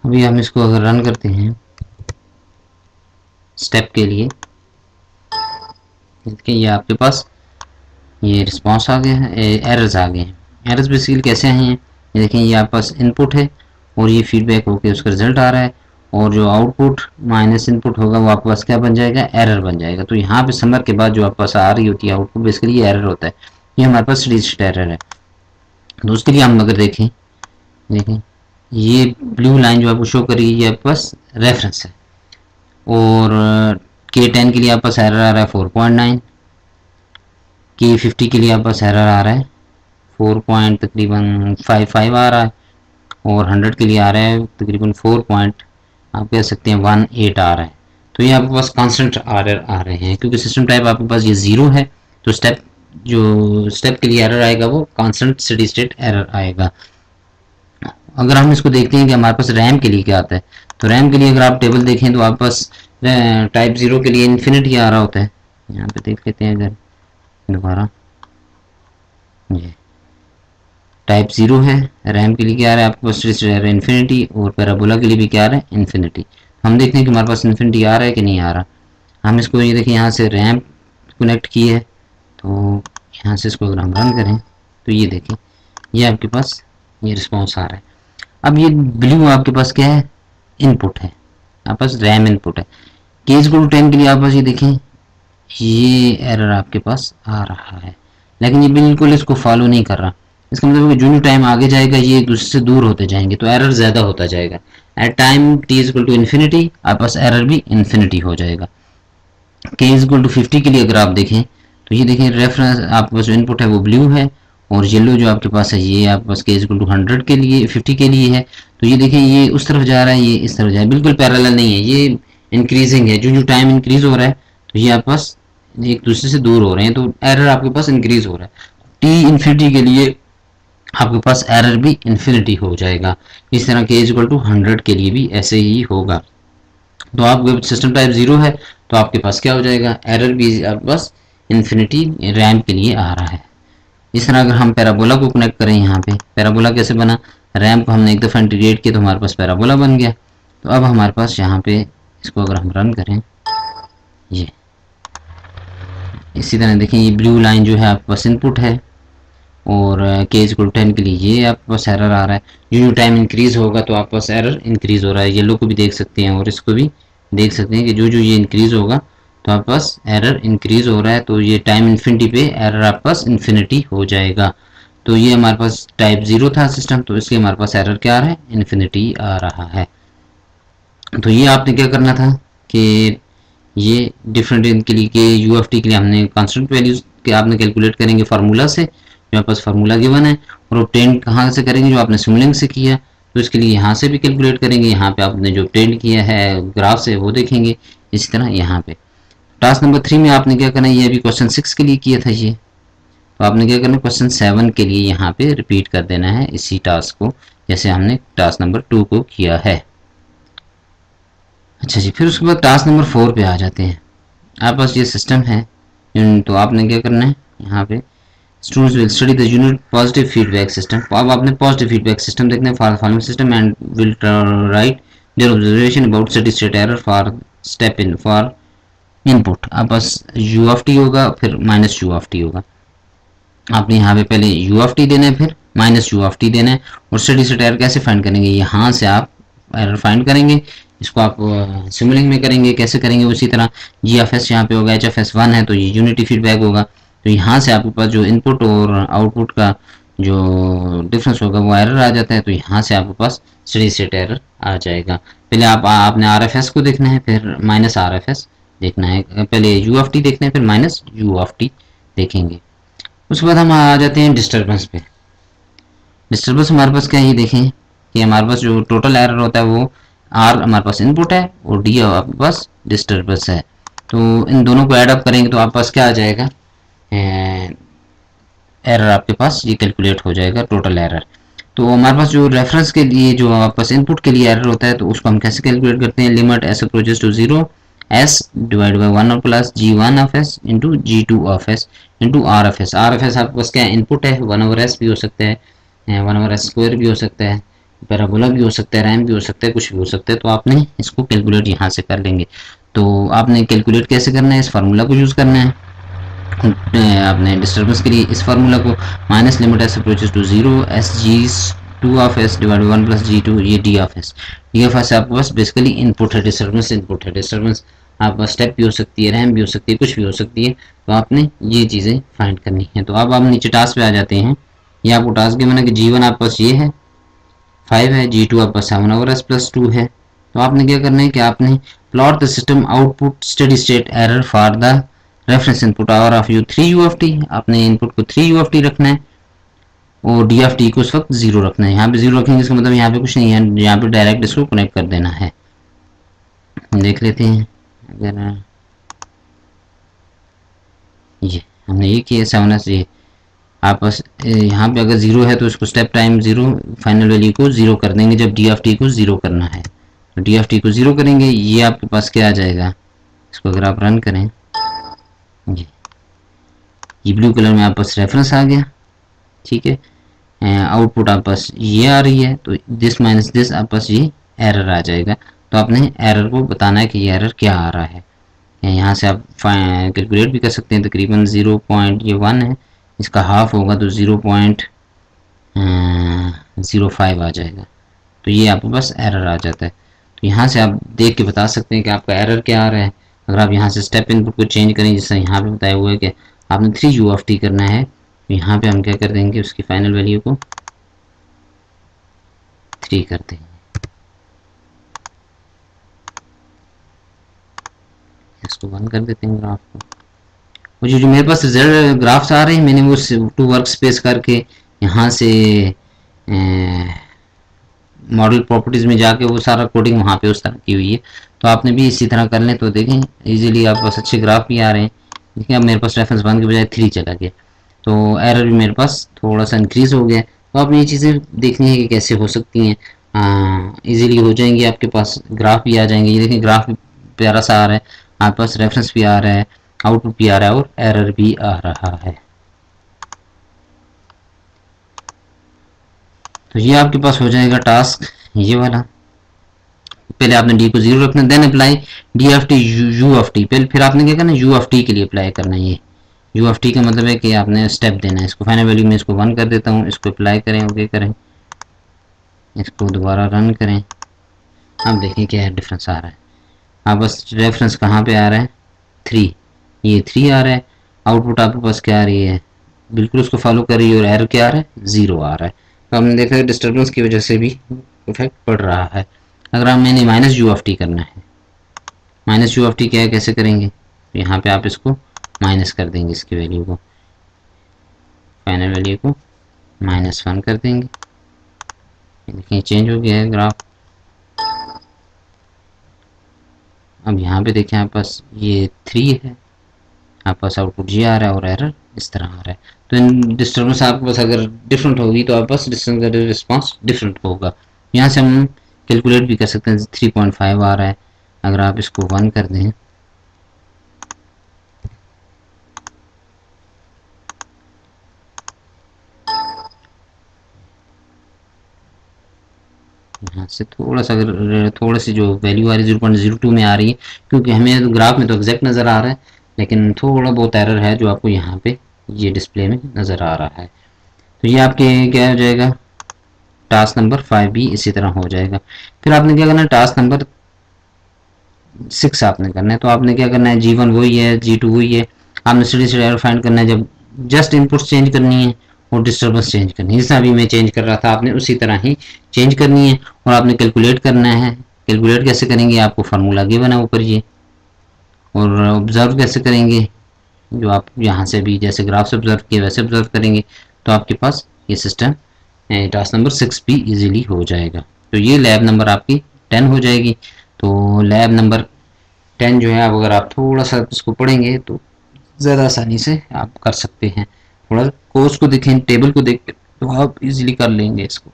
अभी हम इसको अगर रन करते हैं स्टेप के लिए, देखिए ये आपके पास ये रिस्पॉन्स आ गया है, एरर्स आ गए हैं। एरर्स बेसिकली कैसे हैं, ये देखें ये आपके पास इनपुट है और ये फीडबैक होकर उसका रिजल्ट आ रहा है, और जो आउटपुट माइनस इनपुट होगा वो आपके पास क्या बन जाएगा, एरर बन जाएगा। तो यहाँ पे समर के बाद जो आपके पास आ रही होती है आउटपुट, बेसिकली ये एरर होता है, ये हमारे पास स्टेडी स्टेट एरर है। तो उसके लिए हम अगर देखें, देखें ये ब्लू लाइन जो आपको शो करेगी ये आपके पास रेफरेंस है, और K10 के लिए आपके पास एरर आ रहा है 4.9, K50 के लिए आपके पास एरर आ रहा है 4.55 आ रहा है, और 100 के लिए आ रहा है तकरीबन 4 पॉइंट आप कह सकते हैं 18 आ रहा है। तो ये आपके पास कांस्टेंट एरर आ रहे हैं, क्योंकि सिस्टम टाइप आपके पास ये ज़ीरो है, तो स्टेप के लिए एरर आएगा वो कांस्टेंट स्टेडी स्टेट एरर आएगा। अगर हम इसको देखते हैं कि हमारे पास रैम के लिए क्या आता है, तो रैम के लिए अगर आप टेबल देखें तो आपके पास टाइप 0 के लिए इन्फिनिटी आ रहा होता है। यहाँ पे देख लेते हैं अगर दोबारा, ये टाइप 0 है, रैम के लिए क्या आ रहा है आपके पास इन्फिनिटी, और पैराबोला के लिए भी क्या आ रहा है, इन्फिनिटी। हम देखते हैं कि हमारे पास इन्फिनिटी आ रहा है कि नहीं आ रहा। हम इसको ये देखिए यहाँ से रैम कनेक्ट की है, तो यहाँ से इसको अगर हम रन करें तो ये देखें ये आपके पास ये रिस्पॉन्स आ रहा है। अब ये ब्लू आपके पास क्या है, इनपुट है, आपके पास रैम इनपुट है। केस को 10 के लिए आप बस ये देखें ये एरर आपके पास आ रहा है, लेकिन ये बिल्कुल इसको फॉलो नहीं कर रहा। इसका मतलब है कि जो टाइम आगे जाएगा ये एक दूसरे से दूर होते जाएंगे, तो एरर ज़्यादा होता जाएगा। At time t equal to infinity आपके पास एरर भी इन्फिनिटी हो जाएगा। k इक्वल टू 50 के लिए अगर आप देखें तो ये देखें रेफरेंस आपके पास जो इनपुट है वो ब्लू है, और येलो जो आपके पास है ये आपके पास k इक्वल टू 100 के लिए 50 के लिए है। तो ये देखें ये उस तरफ जा रहा है, ये इस तरफ जा रहा है, बिल्कुल पैरेलल नहीं है, ये इंक्रीजिंग है। जो टाइम इंक्रीज हो रहा है तो ये आपके पास एक दूसरे से दूर हो रहे हैं, तो एरर आपके पास इंक्रीज हो रहा है। t इन्फिनिटी के लिए आपके पास एरर भी इन्फिनिटी हो जाएगा। इस तरह के इक्वल टू 100 के लिए भी ऐसे ही होगा। तो आपके सिस्टम टाइप 0 है तो आपके पास क्या हो जाएगा, एरर भी आपके पास इन्फिनिटी रैम के लिए आ रहा है। इस तरह अगर हम पैराबोला को कनेक्ट करें, यहाँ पे पैराबोला कैसे बना, रैम को हमने एक दफ़ा इंटीग्रेट किया तो हमारे पास पैराबोला बन गया। तो अब हमारे पास यहाँ पे इसको अगर हम रन करें, ये इसी तरह देखें ये ब्लू लाइन जो है आपके पास इनपुट है, और के इक्वल 10 के लिए ये आपके पास एरर आ रहा है। जो टाइम इंक्रीज होगा तो आपके पास एरर इंक्रीज हो रहा है। येलो को भी देख सकते हैं और इसको भी देख सकते हैं कि जो ये इंक्रीज होगा तो आपके पास एरर इंक्रीज हो रहा है, तो ये टाइम इन्फिनिटी पे एरर आपके पास इन्फिनिटी हो जाएगा। तो ये हमारे पास टाइप 0 था सिस्टम, तो इसके हमारे पास एरर क्या आ रहा है, इन्फिनिटी आ रहा है। तो ये आपने क्या करना था कि ये डिफरेंट इनके लिए के यूएफटी के लिए हमने कांस्टेंट वैल्यूज के आपने कैलकुलेट करेंगे फार्मूला से, जो आपके पास फार्मूला गिवन है, और ऑब्टेन कहाँ से करेंगे, जो आपने सिमुलिंग से किया, तो इसके लिए यहाँ से भी कैलकुलेट करेंगे। यहाँ पे आपने जो ऑब्टेन किया है ग्राफ से वो देखेंगे। इसी तरह यहाँ पे टास्क नंबर 3 में आपने क्या करना है, ये अभी क्वेश्चन 6 के लिए किया था ये, तो आपने क्या करना है क्वेश्चन 7 के लिए यहाँ पे रिपीट कर देना है इसी टास्क को, जैसे हमने टास्क नंबर 2 को किया है। अच्छा जी, फिर उसके बाद टास्क नंबर 4 पे आ जाते हैं। आपके पास ये सिस्टम है, तो आपने क्या करना है यहाँ पे, students will study the unit positive feedback system. अब आपने पॉजिटिव फीडबैक सिस्टम देखना है for following system and will write their observation about steady state error for step in for input. आप बस यू ऑफ टी होगा फिर minus you of T होगा। आपने यहाँ पे पहले यू ऑफ टी देना है फिर माइनस यू ऑफ टी देना है, और स्टेडी स्टेट एरर कैसे फाइंड करेंगे, यहाँ से आप एरर फाइंड करेंगे। इसको आप सिमुलिंग में करेंगे, कैसे करेंगे उसी तरह जी एफ एस यहाँ पे होगा, एच एफ एस 1 है तो ये यूनिटी फीडबैक होगा। तो यहाँ से आपके पास जो इनपुट और आउटपुट का जो डिफरेंस होगा वो एरर आ जाता है, तो यहाँ से आपके पास स्टेडी स्टेट एरर आ जाएगा। पहले आपने आर एफ एस को देखना है फिर माइनस आर एफ एस देखना है, पहले यू ऑफ टी देखना है फिर माइनस यू ऑफ टी देखेंगे। उसके बाद हम आ जाते हैं डिस्टर्बेंस पे। डिस्टर्बेंस हमारे पास क्या है, ये देखें कि हमारे पास जो टोटल एरर होता है वो आर हमारे पास इनपुट है और डी आपके पास डिस्टर्बेंस है। तो इन दोनों को ऐड अप करेंगे तो आपके पास क्या आ जाएगा, एरर आपके पास ये कैलकुलेट हो जाएगा टोटल एरर। तो हमारे पास जो रेफरेंस के लिए जो आपके पास इनपुट के लिए एरर होता है तो उसको हम कैसे कैलकुलेट करते हैं, limit S approaches to 0 S divide by 1 और plus g1 of S into g2 of S into R F S. R F S आपके पास क्या है, इनपुट है, 1 ओवर एस भी हो सकता है, 1 ओवर एस स्क्वायर भी हो सकता है, पैराबोला भी हो सकता है, रैम भी हो सकता है, कुछ भी हो सकता है। तो आपने इसको कैलकुलेट यहाँ से कर लेंगे। तो आपने कैलकुलेट कैसे करना है, इस फार्मूला को यूज़ करना है आपने डिस्टर्बेंस के लिए, इस फार्मूला को minus limit S approaches to zero s G two of s divide one plus G two, ये D of s. D of s आपके पास बेसिकली इनपुट है, डिस्टर्बेंस इनपुट है। डिस्टर्बेंस आपके पास स्टेप भी हो सकती है, रैम भी हो सकती है, कुछ भी हो सकती है। तो आपने ये चीज़ें फाइंड करनी है। तो अब आप नीचे टास्क पे आ जाते हैं। ये आपको टास्क गिवन है कि G1 आपके पास ये है 5 है, G2 आपके पास 7 ओवर एस प्लस 2 है। तो आपने क्या करना है कि आपने plot the system output steady state error for the reference input hour of you 3 you of T. आपने इनपुट को 3 यू ऑफ टी रखना है और डी ऑफ टी को उस वक्त 0 रखना है। यहाँ पे 0 रखेंगे, इसका मतलब यहाँ पे कुछ नहीं है, यहाँ पे डायरेक्ट इसको कनेक्ट कर देना है। देख लेते हैं, अगर ये हमने ये किया 7s, ये आपस यहाँ पे अगर 0 है तो इसको स्टेप टाइम 0, फाइनल वैल्यू को 0 कर देंगे जब डी ऑफ टी को 0 करना है। तो डी ऑफ टी को 0 करेंगे, ये आपके पास क्या आ जाएगा, इसको अगर आप रन करें, ये ब्लू कलर में आपके पास रेफरेंस आ गया, ठीक है। आउटपुट आपके पास ये आ रही है, तो दिस माइनस दिस आपके पास ये एरर आ जाएगा। तो आपने एरर को बताना है कि ये एरर क्या आ रहा है। यहाँ से आप कैलकुलेट भी कर सकते हैं। तकरीबन 0.1 है, इसका हाफ होगा तो 0.05 आ जाएगा। तो ये आपके पास एरर आ जाता है। तो यहाँ से आप देख के बता सकते हैं कि आपका एरर क्या आ रहा है। अगर आप यहाँ से स्टेप इनपुट को चेंज करें, जैसे यहाँ पे बताया हुआ है कि आपने 3 यू ऑफ टी करना है, तो यहाँ पे हम क्या कर देंगे, उसकी फाइनल वैल्यू को 3 कर देंगे। इसको बंद कर देते हैं ग्राफ को। और जो मेरे पास रिजल्ट ग्राफ्स आ रहे हैं, मैंने वो टू वर्क स्पेस करके यहाँ से मॉडल प्रॉपर्टीज़ में जाके वो सारा कोडिंग वहाँ पे उस तरह की हुई है। तो आपने भी इसी तरह कर लें तो देखें इजीली आपके पास अच्छे ग्राफ भी आ रहे हैं। देखिए अब मेरे पास रेफरेंस 1 के बजाय 3 चला गया, तो एरर भी मेरे पास थोड़ा सा इंक्रीज़ हो गया। तो आपने ये चीज़ें देखनी है कि कैसे हो सकती हैं, ईजिली हो जाएंगी, आपके पास ग्राफ भी आ जाएंगे। ये देखें ग्राफ भी प्यारा सा आ रहा है, आपके पास रेफरेंस भी आ रहा है, आउटपुट भी आ रहा है और एरर भी आ रहा है। तो ये आपके पास हो जाएगा टास्क ये वाला। पहले आपने डी को 0 रखना, then apply D of T U of T. पहले फिर आपने क्या करना है, यू ऑफ टी के लिए अप्लाई करना है। ये यू ऑफ टी का मतलब है कि आपने स्टेप देना है। इसको फाइनल वैल्यू में इसको 1 कर देता हूँ, इसको अप्लाई करें, ओके करें, इसको दोबारा रन करें। अब देखें क्या डिफरेंस आ रहा है। आप बस रेफरेंस कहाँ पे आ रहा है, 3, ये 3 आ रहा है। आउटपुट आपके पास क्या आ रही है, बिल्कुल उसको फॉलो कर रही है, और एरर क्या आ रहा है, 0 आ रहा है। तो हमने देखा है डिस्टर्बेंस की वजह से भी इफेक्ट पड़ रहा है। अगर हम मैंने माइनस यू ऑफ टी करना है, माइनस यू ऑफ टी क्या है, कैसे करेंगे, तो यहाँ पे आप इसको माइनस कर देंगे, इसकी वैल्यू को, फाइनल वैल्यू को -1 कर देंगे। देखिए चेंज हो गया है ग्राफ। अब यहाँ पे देखें आपके पास ये 3 है, आपके पास आउटपुट ये आ रहा है और एरर इस तरह आ रहा है। तो इन डिस्टर्बेंस आपके पास अगर डिफरेंट होगी तो आपके पास डिस्टेंस का रिस्पॉन्स डिफरेंट होगा। यहाँ से हम कैलकुलेट भी कर सकते हैं, 3.5 आ रहा है। अगर आप इसको 1 कर दें, यहाँ से थोड़ा सा अगर थोड़ा सी जो वैल्यू आ रही है 0.02 में आ रही है, क्योंकि हमें ग्राफ में तो एग्जैक्ट नज़र आ रहा है, लेकिन थोड़ा बहुत एरर है जो आपको यहाँ पे ये डिस्प्ले में नज़र आ रहा है। तो ये आपके क्या हो जाएगा, टास्क नंबर 5 भी इसी तरह हो जाएगा। फिर आपने क्या करना है, टास्क नंबर 6 आपने करना है। तो आपने क्या करना है, G1 वही है, G2 वही है। आपने स्टेडी स्टेट एरर फाइंड करना है, जब जस्ट इनपुट्स चेंज करनी है और डिस्टर्बेंस चेंज करनी है। जैसा अभी मैं चेंज कर रहा था, आपने उसी तरह ही चेंज करनी है और आपने कैलकुलेट करना है। कैलकुलेट कैसे करेंगे, आपको फार्मूला गिवन है ऊपर ये, और ऑब्जर्व कैसे करेंगे, जो आप यहाँ से भी जैसे ग्राफ से ऑब्जर्व किए वैसे ऑब्जर्व करेंगे, तो आपके पास ये सिस्टम टास्क नंबर 6 भी इजीली हो जाएगा। तो ये लैब नंबर आपकी 10 हो जाएगी। तो लैब नंबर 10 जो है, अब अगर आप थोड़ा सा इसको पढ़ेंगे तो ज़्यादा आसानी से आप कर सकते हैं। थोड़ा कोर्स को देखें, टेबल को देख तो आप इजीली कर लेंगे इसको।